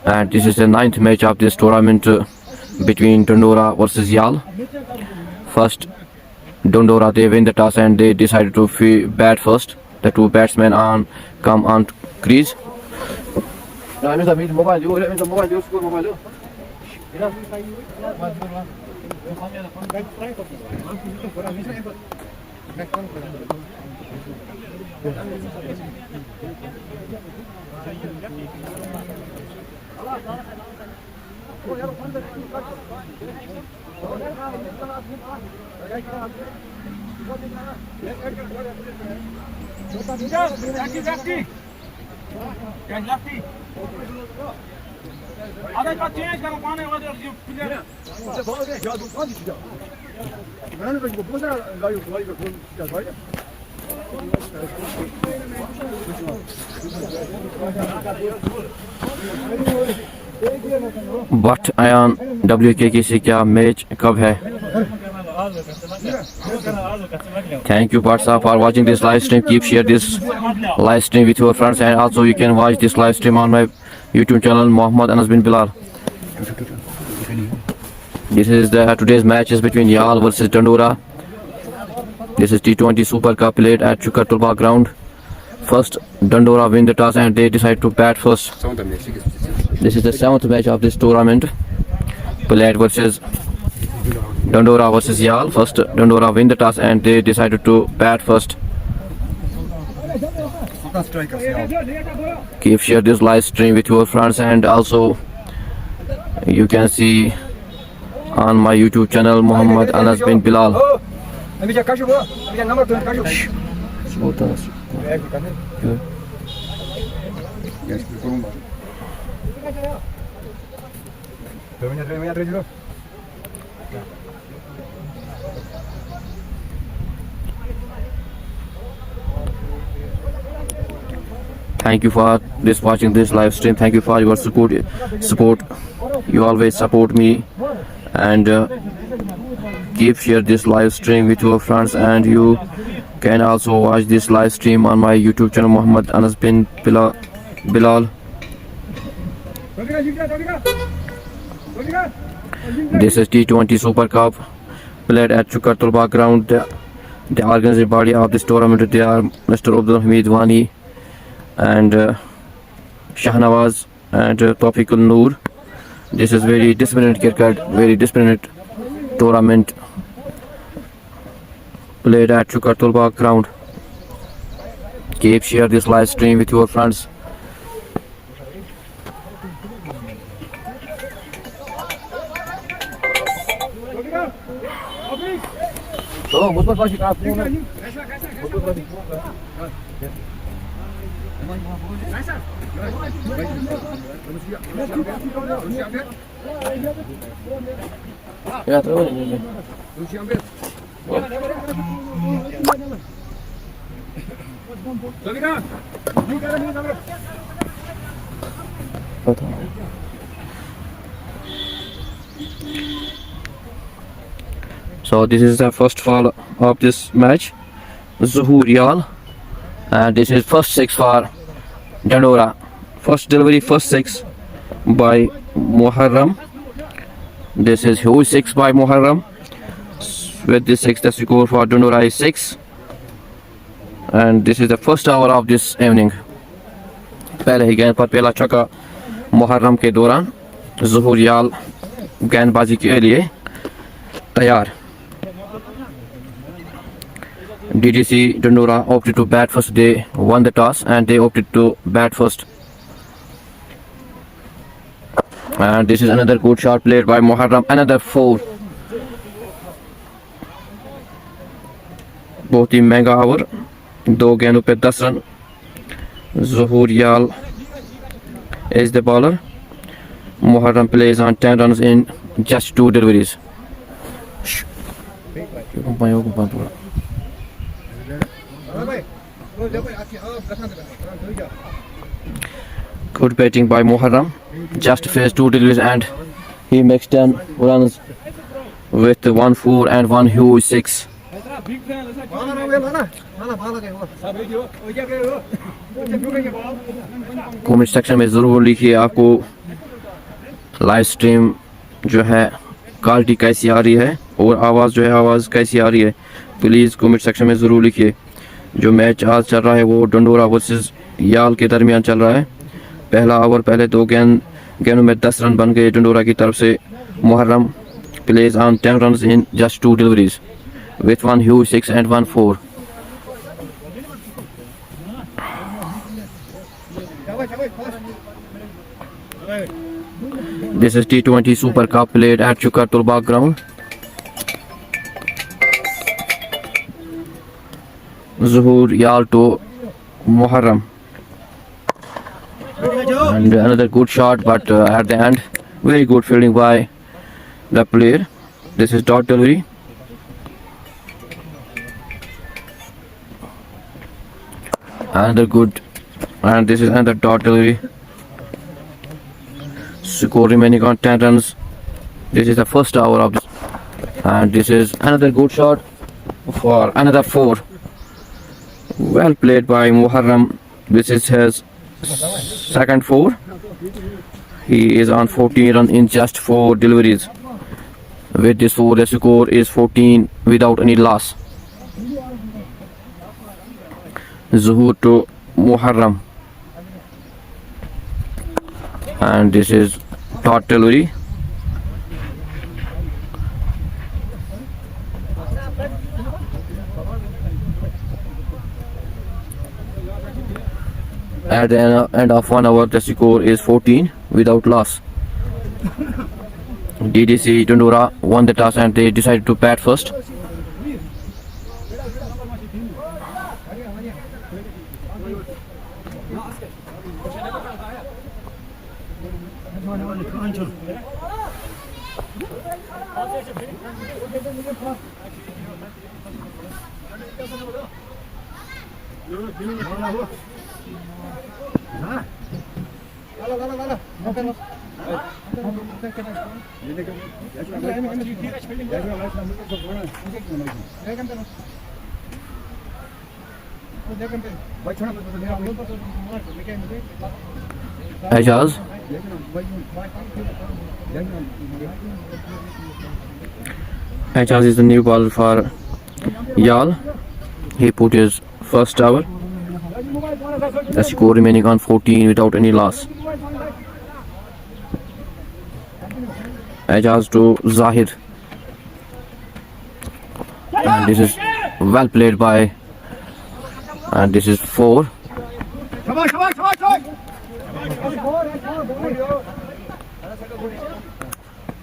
And this is the ninth match of this tournament between Dondora versus Yal. First, Dondora, they win the toss and they decided to bat first. The two batsmen come on crease. But Ayan WKK से क्या match कब है? Thank you Partsa for watching this live stream. Keep share this live stream with your friends, and also you can watch this live stream on my YouTube channel Muhammad Anas bin Bilal. This is the today's matches between Yal versus Dondora. This is T20 Super Cup played at Chukatulba ground. First, Dondora win the toss and they decide to bat first. This is the 7th match of this tournament. Played versus Dondora versus Yal. First, Dondora win the toss and they decided to bat first. Keep share this live stream with your friends, and also you can see on my YouTube channel Muhammad Anas bin Bilal. Thank you for watching this live stream. Thank you for your support. You always support me, and keep share this live stream with your friends, and you can also watch this live stream on my YouTube channel Muhammad Anas bin Bilal. This is T20 Super Cup played at Chukatulba ground. The organizing body of this tournament, they are Mr. Abdul Hamid Wani and Shahnawaz and Tawfiqul Noor. This is very disciplined cricket, very disciplined tournament played at Chukatulba ground. Keep share this live stream with your friends. So this is the first fall of this match, Zuhur Yal, and this is first six for Dondora. First delivery, first six by Muharram. This is huge six by Muharram. With this six, the score for Dondora is 6. And this is the first hour of this evening. पहले ही गेंद पर पहला छक्का मुहर्रम के दौरान ज़ुहूर याल गेंदबाजी के लिए तैयार. DDC Dondora opted to bat first. They won the toss and they opted to bat first. And this is another good shot played by Muharram. Another 4. बहुत ही महंगा ओवर. 2 गेंदों पे 10 run. Zuhur Yal is the bowler. Muharram plays on 10 runs in just 2 deliveries. Good batting by Muharram. Just faced 2 deliveries and he makes 10 runs with 1 4 and 1 huge 6. Comment section में ज़रूर लिखिए आपको live stream जो है quality कैसी आ रही है और आवाज़ जो है आवाज़ कैसी आ रही है, प्लीज़ कमेंट सेक्शन में ज़रूर लिखिए। जो मैच आज चल रहा है वो डंडोरा वर्सेस याल के दरमियान चल रहा है। पहला ओवर, पहले 2 गेंदों में 10 रन बन गए डंडोरा की तरफ से। Muharram plays on 10 runs in just 2 deliveries with 1 huge 6 and 1 4. This is T20 Super Cup played at Chukartul Bagh ground. Zuhur Yal to Muharram. And another good shot, but at the end, very good fielding by the player. This is dot delivery. Another good, and this is another dot delivery. Score remaining on 10 runs. This is the first over of this, and this is another good shot for another 4. Well played by Muharram. This is his second 4. He is on 14 runs in just 4 deliveries. With this 4, the score is 14 without any loss. Zuhur to Muharram, and this is dot delivery. At the end of 1 hour, the score is 14 without loss. DDC Dundora won the toss and they decided to bat first. Ajaz. Ajaz is the new ball for Yal. He put his first over. The score remaining on 14 without any loss. Ajaz to Zahid. And this is well played by, and this is 4.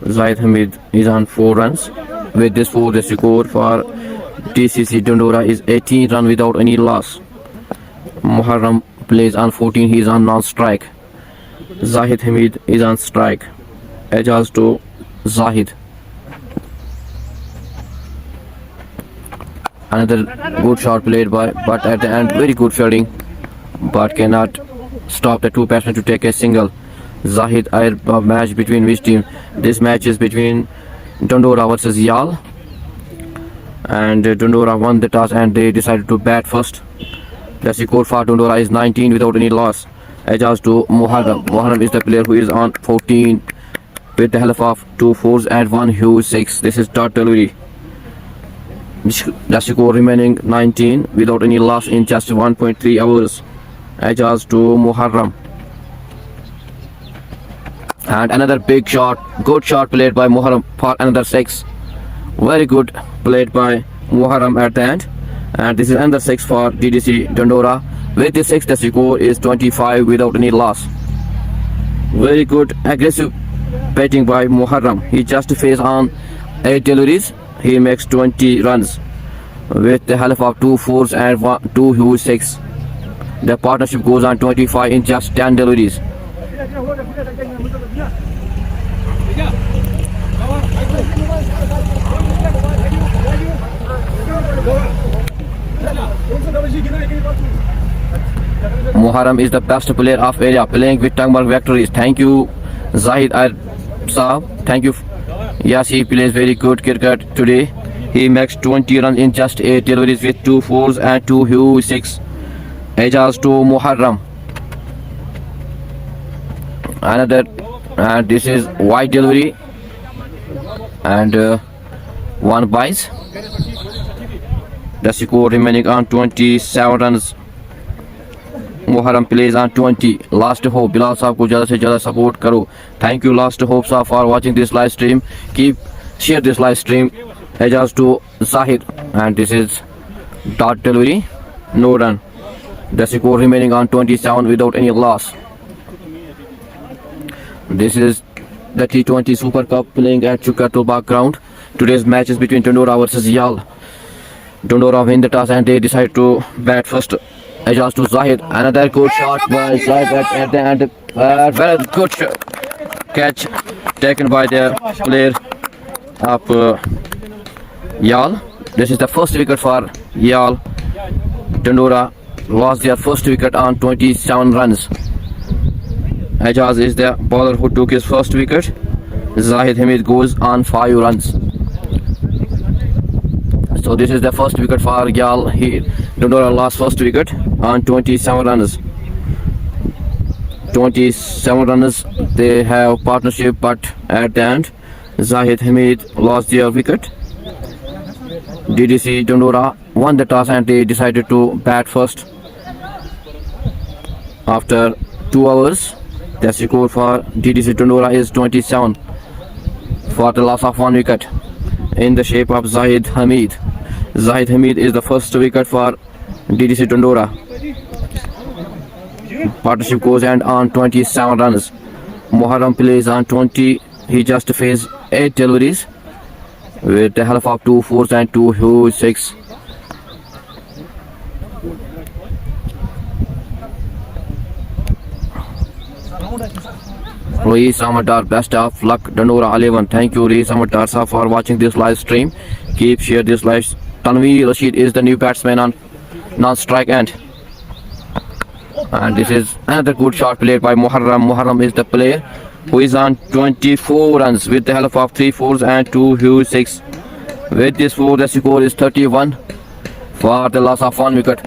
Zahid Hamid is on 4 runs. With this 4, the score for TCC Dundora is 18 runs without any loss. Muharram plays on 14, he is on non-strike. Zahid Hamid is on strike. Ajaz to Zahid. Another good shot played by, but at the end very good fielding, but cannot stop the 2 batsmen to take a single. Zahid, a match between which team? This match is between Dundora versus Yal, and Dundora won the toss and they decided to bat first. The score for Dundora is 19 without any loss. Ajaz to Muharram. Muharram is the player who is on 14 with the help of 2 4s and 1 huge 6. This is dot delivery. The score remaining 19 without any loss in just 1.3 hours. Ajaz to Muharram. And another big shot, good shot played by Muharram for another 6. Very good played by Muharram at the end. And this is another 6 for DDC Dundora. With the 6, the score is 25 without any loss. Very good aggressive batting by Muharram. He just faced on 8 deliveries. He makes 20 runs with the help of 2 4s and 2 huge 6. The partnership goes on 25 in just 10 deliveries. Muharram is the best player of area, playing with Tangmark Victories. Thank you, Zahid Saab. Thank you. Yes, he plays very good cricket today. He makes 20 runs in just 8 deliveries with 2 4s and 2 huge 6. Ajaz to Muharram. Another and this is wide delivery and one buys. The score remaining on 27 runs. Muharram plays on 20. Last hope. Bilal साहब को ज़्यादा से ज़्यादा support करो. Thank you last hope साहब for watching this live stream. Share this live stream. Ejaz to Zahir, and this is dot delivery, no run. The score remaining on 27 without any loss. This is the T20 Super Cup playing at Chukatul ground. Today's match is between Dandora versus Yal. Dandora win the toss and they decide to bat first. Ejaz to Zahid. Another good shot by Zahid at the end. Very good catch taken by the player of Yal. This is the first wicket for Yal. Dandora lost their first wicket on 27 runs. Ejaz is the bowler who took his first wicket. Zahid Hamid goes on 5 runs. So this is the first wicket for Yal. Dandora lost first wicket on 27 runs. 27 runs they have partnership, but at the end Zahid Hamid lost their wicket. DDC Dandora won the toss and they decided to bat first. After 2 hours, the score for DDC Dandora is 27 for the loss of 1 wicket in the shape of Zahid Hamid. Zahid Hamid is the first wicket for DDC Dandora. Partnership goes end on 27 runs. Muharram plays on 20. He just faced 8 deliveries with the help of 2 fours and 2 huge 6. Rees Amadar, best of luck Dandora 11. Thank you Rees Amadar sir for watching this live stream. Keep share this live. Tanveer Rashid is the new batsman on non-strike end. And this is another good shot played by Muharram. Muharram is the player who is on 24 runs with the help of 3 fours and 2 huge 6. With this 4, the score is 31 for the loss of 1 wicket.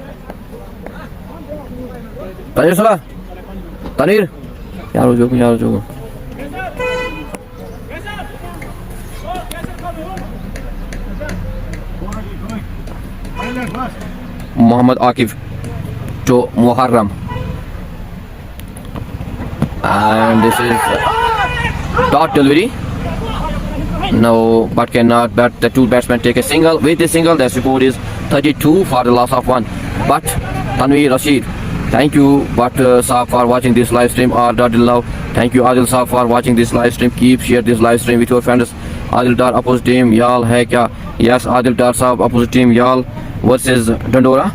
Tanir sir, Tanir, yaro jogo. Muhammad Akif to Muharram, and this is dot delivery. No, but cannot bat. The 2 batsmen take a single. With the single, the score is 32 for the loss of 1. But Tanveer Rashid, thank you Saab for watching this live stream. Adil Love, thank you Adil Saab for watching this live stream. Keep share this live stream with your friends. Adil Dar opposite team Yal hai kya? Yes, Adil Dar Saab opposite team Yal versus Dandora.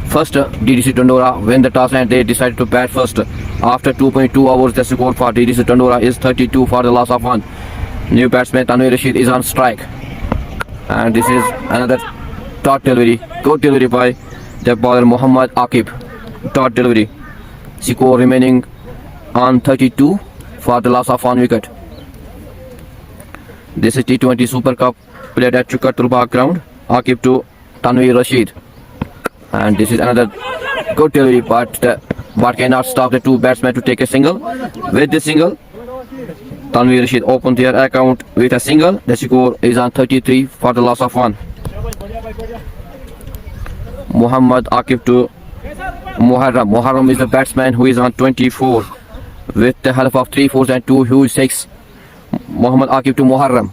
First, DDC Dandora win the toss and they decided to bat first. After 2.2 hours, the score for DDC Dandora is 32 for the loss of 1. New batsman Tanveer Rashid is on strike. And this is another dot delivery. Good delivery by the bowler Muhammad Akib. Dot delivery. Score remaining on 32 for the loss of 1 wicket. This is T20 Super Cup played at Chukatul ground. Akib to Tanveer Rashid. And this is another good delivery, but cannot stop the 2 batsmen to take a single. With the single, Tanveer Rashid opened their account with a single. The score is on 33 for the loss of 1. Muhammad Akif to Muharram. Muharram is the batsman who is on 24 with the help of 3 fours and 2 huge 6. Muhammad Akif to Muharram,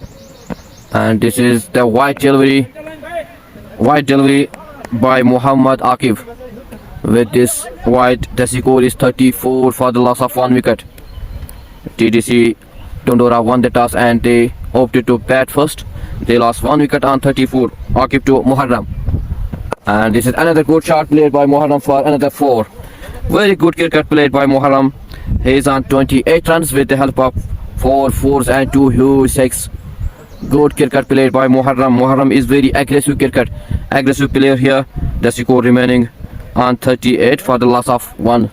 and this is the wide delivery by Muhammad Akif. With this wide, the score is 34 for the loss of 1 wicket. TDC Dandora won the toss and they opted to bat first. They lost 1 wicket on 34. Akif to Muharram, and this is another good shot played by Muharram for another 4. Very good cricket played by Muharram. He is on 28 runs with the help of 4 fours and 2 huge 6. Good cricket played by Muharram. Muharram is very aggressive player here. The score remaining on 38 for the loss of 1.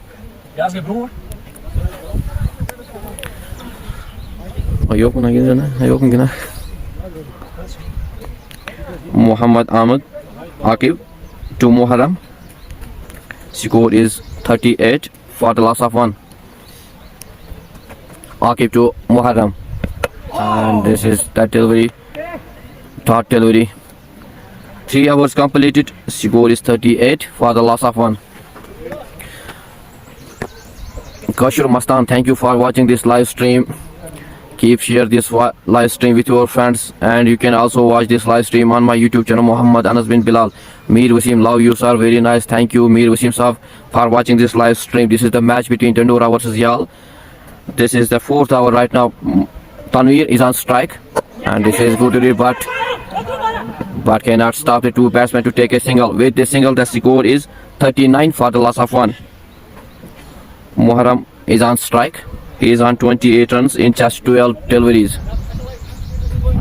Muhammad Ahmed Akib to Muharram. Score is 38 for the loss of 1. Akib to Muharram. And this is that delivery. Dot delivery. 3 hours completed. Score is 38 for the loss of 1. Kashur Mastan, thank you for watching this live stream. Keep share this live stream with your friends, and you can also watch this live stream on my YouTube channel Muhammad Anas bin Bilal. Mir Wasim, love you sir, very nice, thank you Mir Wasim sir for watching this live stream. This is the match between Dandora versus Yal. This is the 4th hour right now. Tanveer is on strike, and this is good to read, but cannot stop the two batsmen to take a single. With this single, the score is 39 for the loss of 1. Muharram is on strike. He is on 28 runs in just 12 deliveries.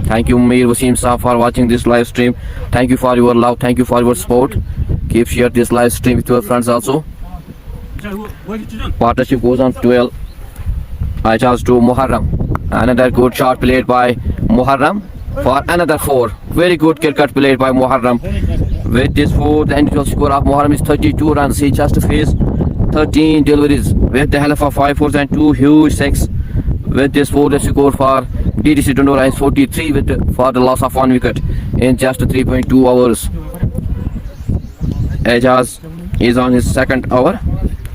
Thank you Mir Wasim Sah for watching this live stream. Thank you for your love. Thank you for your support. Keep share this live stream with your friends also. Partnership goes on 12. Ijaz to Muharram. Another good shot played by Muharram for another 4. Very good cricket played by Muharram. With this 4, the individual score of Muharram is 32 runs. He just faced 13 deliveries with the help of 5 fours and 2 huge 6. With this 4, the score for DDC Dandora is 43 for the loss of 1 wicket in just 3.2 hours. Ijaz is on his 2nd hour.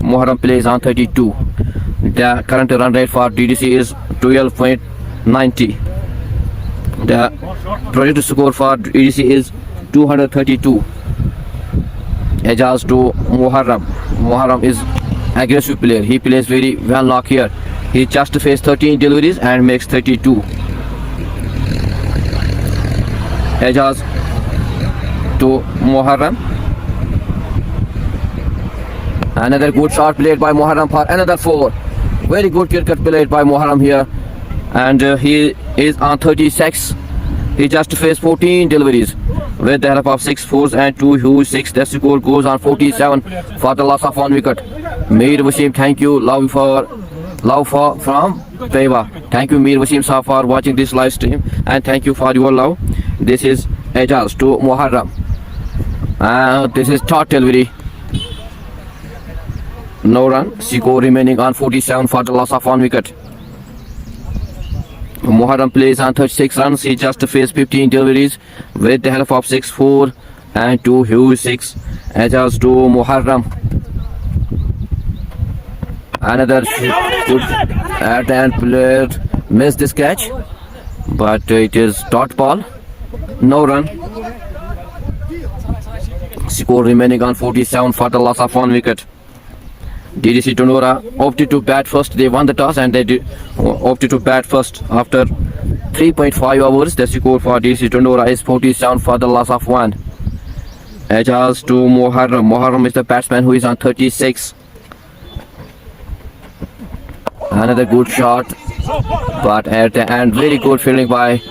Muharram plays on 32. The current run rate for DDC is 12.90. The projected score for DDC is 232. Ijaz to Muharram. Muharram is aggressive player. He plays very well knock here. He just faced 13 deliveries and makes 32. Ijaz to Muharram. Another good shot played by Muharram for another 4. Very good cricket played by Muharram here. And he is on 36. He just faced 14 deliveries with the help of 6 fours and 2 huge 6. The score goes on 47 for the loss of 1 wicket. Mir Wasim, thank you. Love for from Peva. Thank you Mir Wasim sir for watching this live stream, and thank you for your love. This is Ijaz to Muharram. This is third delivery. No run. Score remaining on 47 for the loss of 1 wicket. Muharram plays on 36 runs. He just faced 15 deliveries with the help of 6 4 and 2 huge 6. Ijaz to Muharram. Another good at and player missed this catch, but it is dot ball. No run. Score remaining on 47 for the loss of 1 wicket. DDC Dandora opted to bat first. They won the toss and they opted to bat first. After 3.5 hours, the score for DDC Dandora is 47 for the loss of 1. Ijaz to Muharram. Muharram is the batsman who is on 36. Another good shot, but at the end, very good fielding by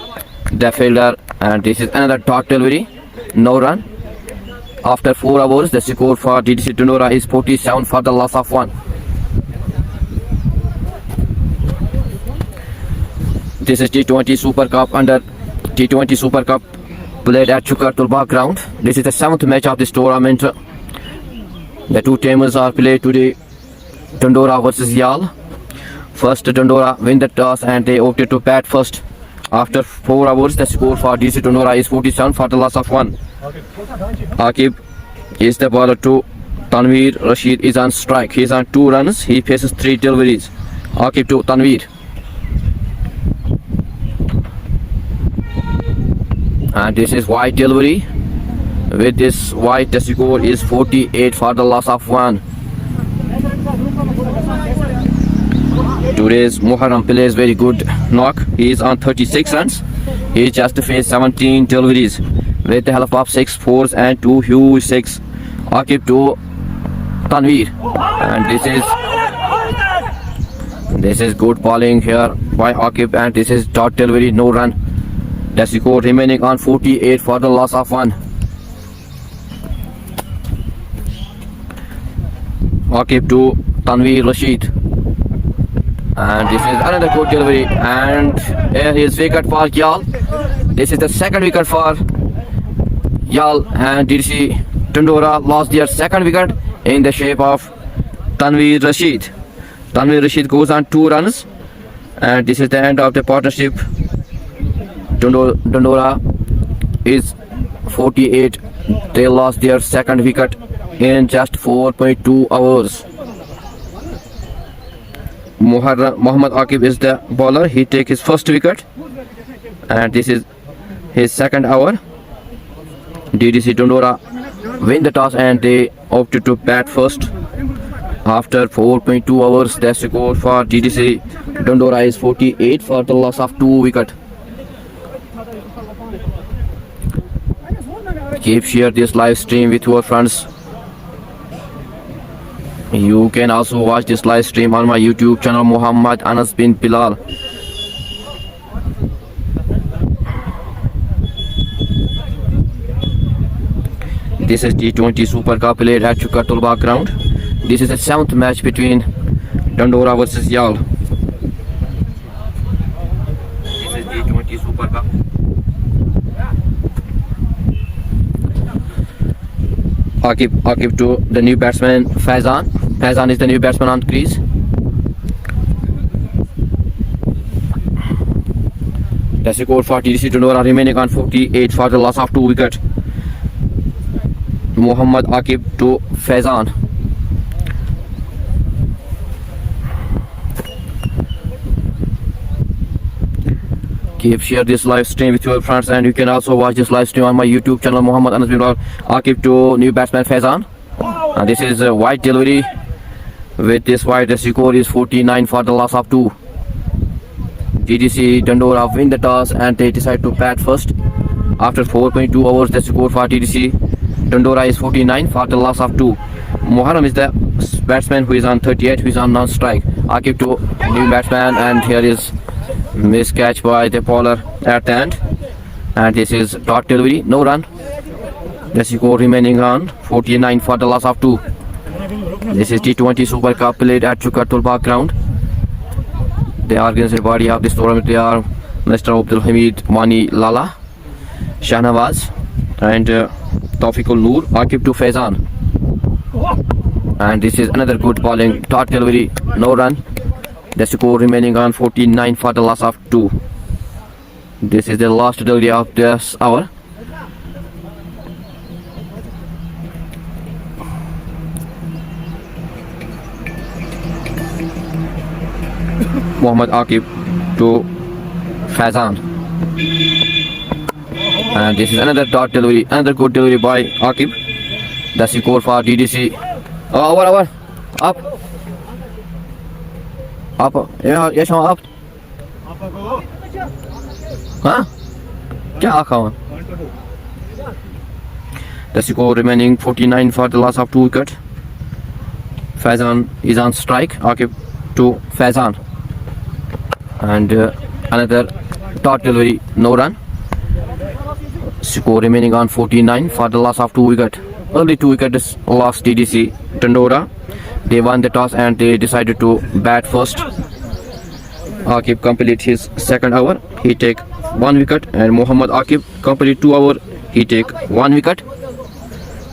the fielder. And this is another dot delivery. No run. After 4 hours, the score for DDC Dandora is 47 for the loss of 1. This is T20 Super Cup under T20 Super Cup played at Chukartulba ground. This is the 7th match of this tournament. The two teams are played today. Dandora versus Yal. First, Dandora win the toss and they opted to bat first. After 4 hours, the score for DDC Dandora is 47 for the loss of 1. Akib is the bowler to Tanveer Rashid is on strike. He is on 2 runs. He faces 3 deliveries. Akib to Tanveer. And this is wide delivery. With this wide, the score is 48 for the loss of 1. Today's Muharram plays very good knock. He is on 36 runs. He just faced 17 deliveries with the help of 6 fours and 2 huge 6. Akib to Tanveer. And this is good bowling here by Akib, and this is dot delivery, no run. The score remaining on 48 for the loss of 1. Akib to Tanveer Rashid. And this is another good delivery, and here is wicket for Yal. This is the 2nd wicket for Yal, and DDC Dandora lost their 2nd wicket in the shape of Tanveer Rashid. Tanveer Rashid goes on 2 runs And this is the end of the partnership. Dandora is 48. They lost their second wicket in just 4.2 hours. Mohammad Aqib is the bowler. He takes his first wicket, and this is his second hour. DDC Dandora win the toss and they opted to bat first. After 4.2 hours, the score for DDC Dandora is 48 for the loss of 2 wickets. Keep share this live stream with your friends. You can also watch this live stream on my YouTube channel Muhammad Anas bin Bilal. This is T20 Super Cup played at Chukatulba ground. This is the 7th match between Dandora versus Yal. This is T20 Super Cup. Aqib to the new batsman Faizan. Faizan is the new batsman on crease. The score for DDC Dandora remaining on 48 for the loss of 2 wickets. Mohammad Aqib to Faizan. Keep share this live stream with your friends, and you can also watch this live stream on my YouTube channel Muhammad Anas bin Bilal. Aqib to new batsman Faizan. And this is a wide delivery. With this wide, the score is 49 for the loss of 2. DDC Dandora win the toss and they decide to bat first. After 4.2 hours, the score for DDC Dandora is 49 for the loss of 2. Muharram is the batsman who is on 38, who is on non-strike. Aqib to new batsman, and here is missed catch by the bowler at the end. And this is dot delivery, no run. The score remaining on 49 for the loss of 2. This is T20 Super Cup played at Chukatulba ground. The organizing body of this tournament, they are Mr. Abdul Hamid Mani Lala, Shahnawaz, and Tawfiqul Noor. Aqib to Faizan. And this is another good bowling, dot delivery, no run. The score remaining on 49 for the loss of 2. This is the last delivery of this hour. Mohammad Aqib to Faizan. And this is another dot delivery, another good delivery by Aqib. The score for DDC. Over. Up. Yes, up. Huh? क्या आखा हुआ? The score remaining 49 for the loss of 2 wickets. Faizan is on strike. Aqib to Faizan. And another dot delivery, no run. Score remaining on 49 for the loss of 2 wickets. Only 2 wickets lost DDC Dandora. They won the toss and they decided to bat first. Aqib complete his second hour. He take 1 wicket, and Mohammad Aqib complete 2 hours. He take 1 wicket.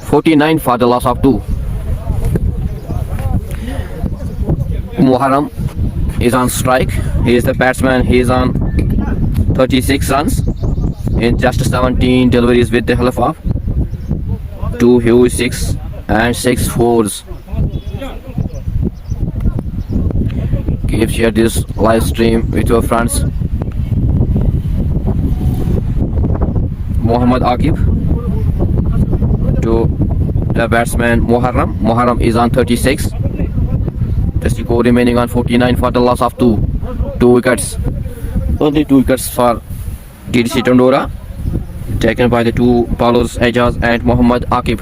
49 for the loss of 2. Muharram is on strike. He is the batsman. He is on 36 runs in just 17 deliveries with the help of 2 huge 6 and 6 fours. Keep share this live stream with your friends. Mohammad Aqib to the batsman Muharram. Muharram is on 36. The score remaining on 49 for the loss of 2 wickets. Only 2 wickets for DDC Dandora, taken by the 2 bowlers Ejaz and Mohammad Aqib.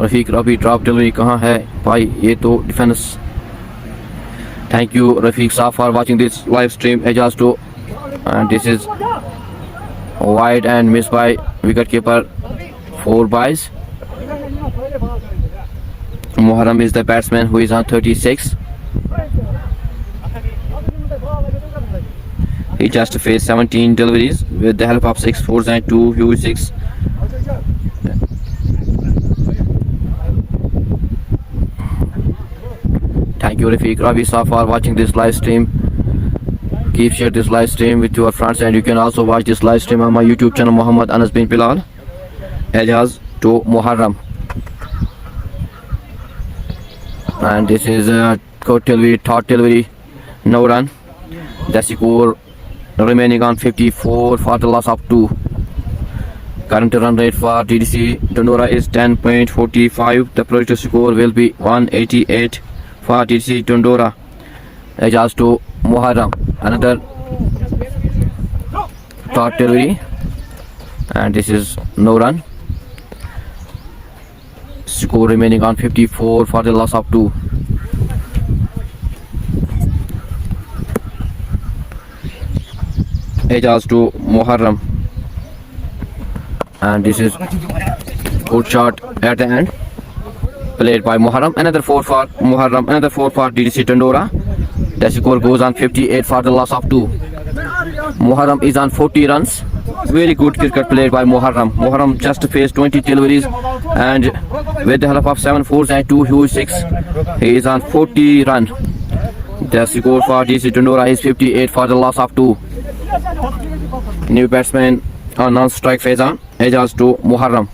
Rafiq अभी drop delivery कहाँ है भाई? ये तो defence. Thank you Rafiq Saab for watching this live stream. Ejaz to, and this is wide and missed by wicketkeeper 4 byes. Muharram is the batsman who is on 36. He just faced 17 deliveries with the help of 6 fours and 2 huge 6. you Rafiq Rabi Sa for watching this live stream. Keep share this live stream with your friends, and you can also watch this live stream on my YouTube channel Muhammad Anas bin Bilal. Ejaz to Muharram. And this is third delivery, no run. The score remaining on 54 for the loss of 2. Current run rate for TDC Dandora is 10.45. The projected score will be 188 for TDC Dandora. Ejaz to Muharram. Another third delivery, and this is no run. Score remaining on 54 for the loss of 2. Ejaz to Muharram, and this is good shot at the end, played by Muharram. Another 4 for Muharram, another 4 for DDC Dandora. The score goes on 58 for the loss of 2. Muharram is on 40 runs. Very good cricket played by Muharram. Muharram just faced 20 deliveries, and with the help of 7 fours and 2 huge 6, he is on 40 runs. The score for DC Dandora is 58 for the loss of 2. New batsman on non-strike phase on. Ejaz to Muharram.